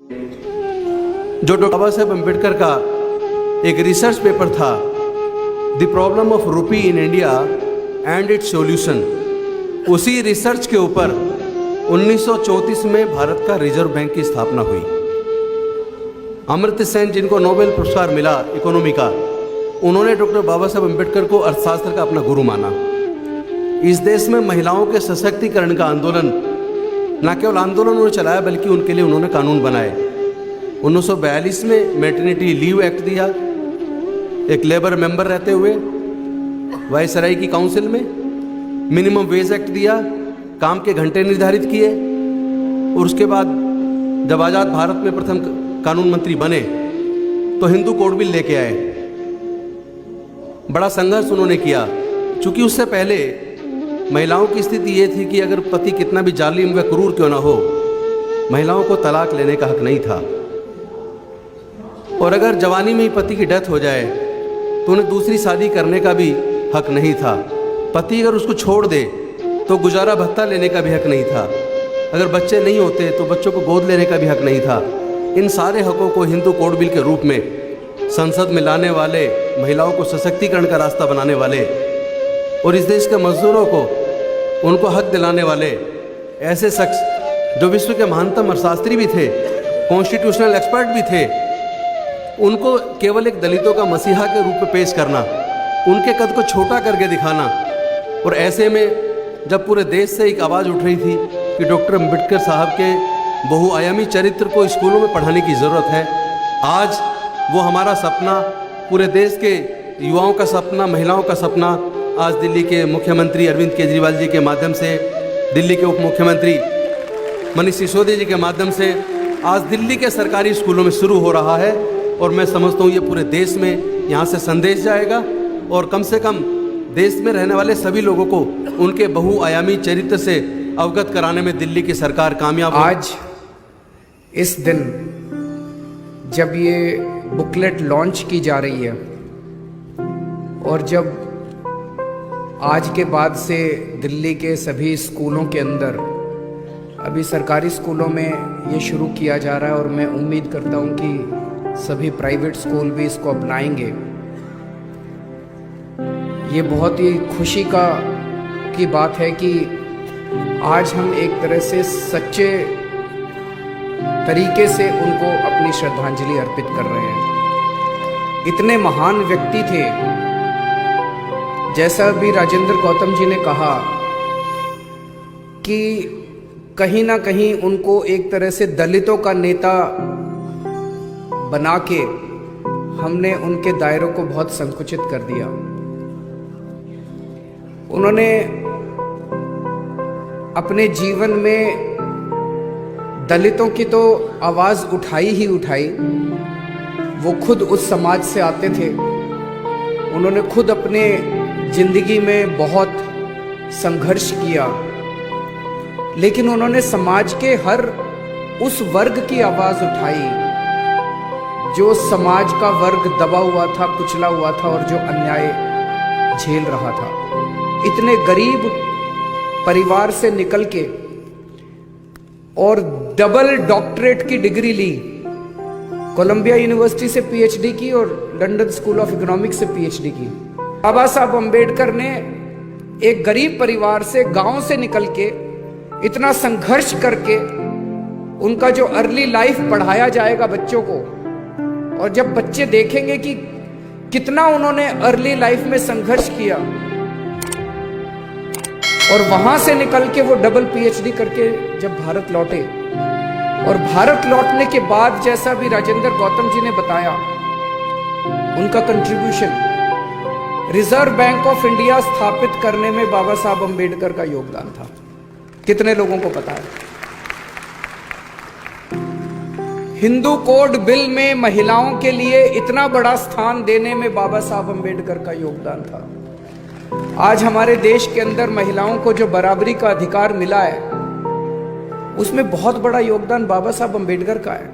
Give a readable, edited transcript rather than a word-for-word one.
जो डॉक्टर बाबा साहेब अम्बेडकर का एक रिसर्च पेपर था, द प्रॉब्लम ऑफ रूपी in India and it's solution, उसी रिसर्च के ऊपर 1934 में भारत का रिजर्व बैंक की स्थापना हुई। अमर्त्य सेन, जिनको नोबेल पुरस्कार मिला इकोनॉमी का, उन्होंने डॉक्टर बाबा साहेब अम्बेडकर को अर्थशास्त्र का अपना गुरु माना। इस देश में महिलाओं के सशक्तिकरण का आंदोलन, न केवल आंदोलन उन्होंने चलाया बल्कि उनके लिए उन्होंने कानून बनाए। 1942 में मैटरनिटी लीव एक्ट दिया, एक लेबर मेंबर रहते हुए वायसराय की काउंसिल में। मिनिमम वेज एक्ट दिया, काम के घंटे निर्धारित किए। और उसके बाद जब आज़ाद भारत में प्रथम कानून मंत्री बने तो हिंदू कोड बिल लेके आए। बड़ा संघर्ष उन्होंने किया, क्योंकि उससे पहले महिलाओं की स्थिति ये थी कि अगर पति कितना भी जालिम व क्रूर क्यों ना हो, महिलाओं को तलाक लेने का हक नहीं था। और अगर जवानी में ही पति की डेथ हो जाए तो उन्हें दूसरी शादी करने का भी हक नहीं था। पति अगर उसको छोड़ दे तो गुजारा भत्ता लेने का भी हक नहीं था। अगर बच्चे नहीं होते तो बच्चों को गोद लेने का भी हक नहीं था। इन सारे हकों को हिंदू कोड बिल के रूप में संसद में लाने वाले, महिलाओं को सशक्तिकरण का रास्ता बनाने वाले और इस देश के मजदूरों को उनको हक दिलाने वाले ऐसे शख्स जो विश्व के महानतम अर्थशास्त्री भी थे, कॉन्स्टिट्यूशनल एक्सपर्ट भी थे, उनको केवल एक दलितों का मसीहा के रूप में पेश करना, उनके कद को छोटा करके दिखाना। और ऐसे में जब पूरे देश से एक आवाज़ उठ रही थी कि डॉक्टर अम्बेडकर साहब के बहुआयामी चरित्र को स्कूलों में पढ़ाने की ज़रूरत है, आज वो हमारा सपना, पूरे देश के युवाओं का सपना, महिलाओं का सपना, आज दिल्ली के मुख्यमंत्री अरविंद केजरीवाल जी के माध्यम से, दिल्ली के उप मुख्यमंत्री मनीष सिसोदिया जी के माध्यम से आज दिल्ली के सरकारी स्कूलों में शुरू हो रहा है। और मैं समझता हूँ ये पूरे देश में यहाँ से संदेश जाएगा और कम से कम देश में रहने वाले सभी लोगों को उनके बहुआयामी चरित्र से अवगत कराने में दिल्ली की सरकार कामयाब। आज इस दिन जब ये बुकलेट लॉन्च की जा रही है और जब आज के बाद से दिल्ली के सभी स्कूलों के अंदर, अभी सरकारी स्कूलों में ये शुरू किया जा रहा है और मैं उम्मीद करता हूँ कि सभी प्राइवेट स्कूल भी इसको अपनाएंगे, ये बहुत ही खुशी की बात है कि आज हम एक तरह से सच्चे तरीके से उनको अपनी श्रद्धांजलि अर्पित कर रहे हैं। इतने महान व्यक्ति थे, जैसा भी राजेंद्र गौतम जी ने कहा कि कहीं ना कहीं उनको एक तरह से दलितों का नेता बना के हमने उनके दायरों को बहुत संकुचित कर दिया। उन्होंने अपने जीवन में दलितों की तो आवाज़ उठाई ही उठाई। वो खुद उस समाज से आते थे, उन्होंने खुद अपने जिंदगी में बहुत संघर्ष किया, लेकिन उन्होंने समाज के हर उस वर्ग की आवाज़ उठाई जो समाज का वर्ग दबा हुआ था, कुचला हुआ था और जो अन्याय झेल रहा था। इतने गरीब परिवार से निकल के और डबल डॉक्टरेट की डिग्री ली, कोलंबिया यूनिवर्सिटी से पीएचडी की और लंदन स्कूल ऑफ इकोनॉमिक्स से पीएचडी की। बाबा साहब अम्बेडकर ने एक गरीब परिवार से, गांव से निकल के इतना संघर्ष करके उनका जो अर्ली लाइफ पढ़ाया जाएगा बच्चों को, और जब बच्चे देखेंगे कि कितना उन्होंने अर्ली लाइफ में संघर्ष किया और वहां से निकल के वो डबल पीएचडी करके जब भारत लौटे, और भारत लौटने के बाद जैसा भी राजेंद्र गौतम जी ने बताया, उनका contribution reserve bank of India स्थापित करने में बाबा साहब अम्बेडकर का योगदान था। कितने लोगों को पता है? हिंदू कोड बिल में महिलाओं के लिए इतना बड़ा स्थान देने में बाबा साहब अम्बेडकर का योगदान था। आज हमारे देश के अंदर महिलाओं को जो बराबरी का अधिकार मिला है, उसमें बहुत बड़ा योगदान बाबा साहब अम्बेडकर का है।